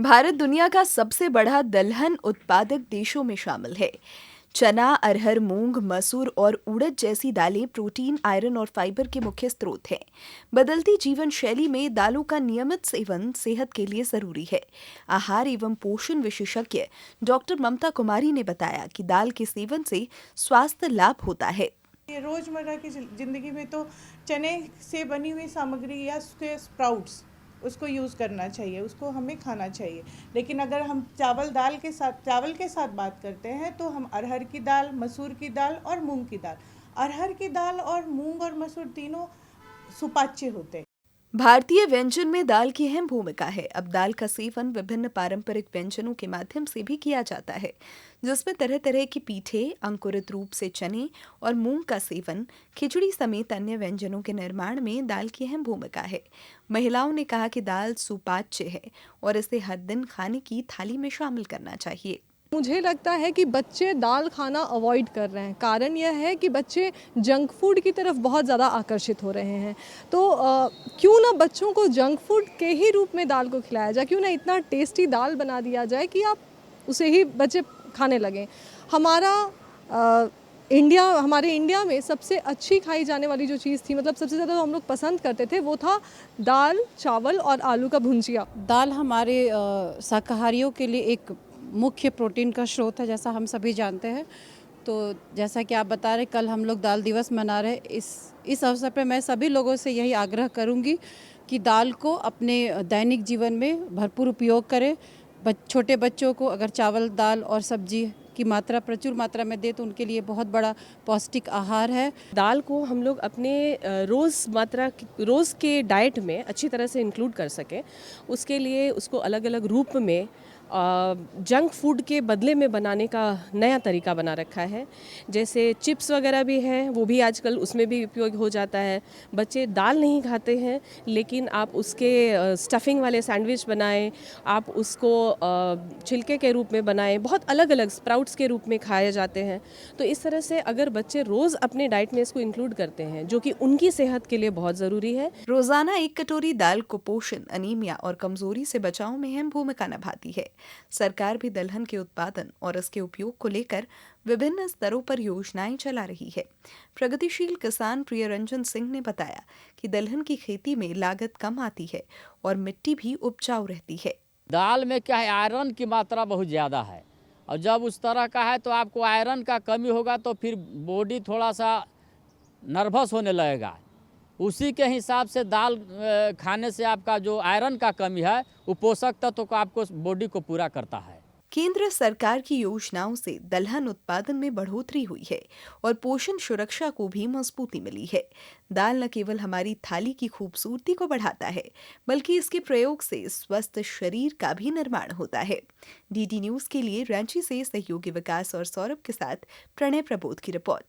भारत दुनिया का सबसे बड़ा दलहन उत्पादक देशों में शामिल है। चना, अरहर, मूंग, मसूर और उड़द जैसी दालें प्रोटीन, आयरन और फाइबर के मुख्य स्रोत हैं। बदलती जीवन शैली में दालों का नियमित सेवन सेहत के लिए जरूरी है। आहार एवं पोषण विशेषज्ञ डॉक्टर ममता कुमारी ने बताया कि दाल के सेवन से स्वास्थ्य लाभ होता है। ये रोज़मर्रा की ज़िंदगी में तो चने से बनी हुई सामग्री या उसके स्प्राउट्स उसको यूज़ करना चाहिए, उसको हमें खाना चाहिए। लेकिन अगर हम चावल के साथ बात करते हैं तो हम अरहर की दाल, मसूर की दाल और मूंग की दाल। अरहर की दाल और मूंग और मसूर तीनों सुपाच्य होते हैं। भारतीय व्यंजन में दाल की अहम भूमिका है। अब दाल का सेवन विभिन्न पारंपरिक व्यंजनों के माध्यम से भी किया जाता है, जिसमें तरह तरह की पीठे, अंकुरित रूप से चने और मूंग का सेवन, खिचड़ी समेत अन्य व्यंजनों के निर्माण में दाल की अहम भूमिका है। महिलाओं ने कहा कि दाल सुपाच्य है और इसे हर दिन खाने की थाली में शामिल करना चाहिए। मुझे लगता है कि बच्चे दाल खाना अवॉइड कर रहे हैं। कारण यह है कि बच्चे जंक फूड की तरफ बहुत ज़्यादा आकर्षित हो रहे हैं। तो क्यों ना बच्चों को जंक फूड के ही रूप में दाल को खिलाया जाए, क्यों ना इतना टेस्टी दाल बना दिया जाए कि आप उसे ही बच्चे खाने लगें। हमारे इंडिया में सबसे अच्छी खाई जाने वाली जो चीज़ थी, मतलब सबसे ज़्यादा हम लोग पसंद करते थे, वो था दाल, चावल और आलू का भुंजिया। दाल हमारे शाकाहारियों के लिए एक मुख्य प्रोटीन का स्रोत है, जैसा हम सभी जानते हैं। तो जैसा कि आप बता रहे, कल हम लोग दाल दिवस मना रहे। इस अवसर पे मैं सभी लोगों से यही आग्रह करूंगी कि दाल को अपने दैनिक जीवन में भरपूर उपयोग करें। छोटे बच्चों को अगर चावल, दाल और सब्जी की मात्रा प्रचुर मात्रा में दे तो उनके लिए बहुत बड़ा पौष्टिक आहार है। दाल को हम लोग अपने रोज़ के डाइट में अच्छी तरह से इंक्लूड कर सकें, उसके लिए उसको अलग अलग रूप में जंक फूड के बदले में बनाने का नया तरीका बना रखा है। जैसे चिप्स वगैरह भी हैं, वो भी आजकल उसमें भी उपयोग हो जाता है। बच्चे दाल नहीं खाते हैं, लेकिन आप उसके स्टफिंग वाले सैंडविच बनाएं, आप उसको छिलके के रूप में बनाएं, बहुत अलग अलग स्प्राउट्स के रूप में खाए जाते हैं। तो इस तरह से अगर बच्चे रोज़ अपने डाइट में इसको इंक्लूड करते हैं, जो कि उनकी सेहत के लिए बहुत ज़रूरी है। रोजाना एक कटोरी दाल कुपोषण, अनीमिया और कमजोरी से बचाव में अहम भूमिका निभाती है। सरकार भी दलहन के उत्पादन और इसके उपयोग को लेकर विभिन्न स्तरों पर योजनाएं चला रही है। प्रगतिशील किसान प्रियरंजन सिंह ने बताया कि दलहन की खेती में लागत कम आती है और मिट्टी भी उपजाऊ रहती है। दाल में क्या है, आयरन की मात्रा बहुत ज़्यादा है, और जब उस तरह का है तो आपको आयरन का कमी होगा तो फिर बॉडी थोड़ा सा नर्वस होने लगेगा। उसी के हिसाब से दाल खाने से आपका जो आयरन का कमी है वो पोषक तत्व को आपको बॉडी को पूरा करता है। केंद्र सरकार की योजनाओं से दलहन उत्पादन में बढ़ोतरी हुई है और पोषण सुरक्षा को भी मजबूती मिली है। दाल न केवल हमारी थाली की खूबसूरती को बढ़ाता है, बल्कि इसके प्रयोग से स्वस्थ शरीर का भी निर्माण होता है। डीडी न्यूज के लिए रांची से सहयोगी विकास और सौरभ के साथ प्रणय प्रबोध की रिपोर्ट।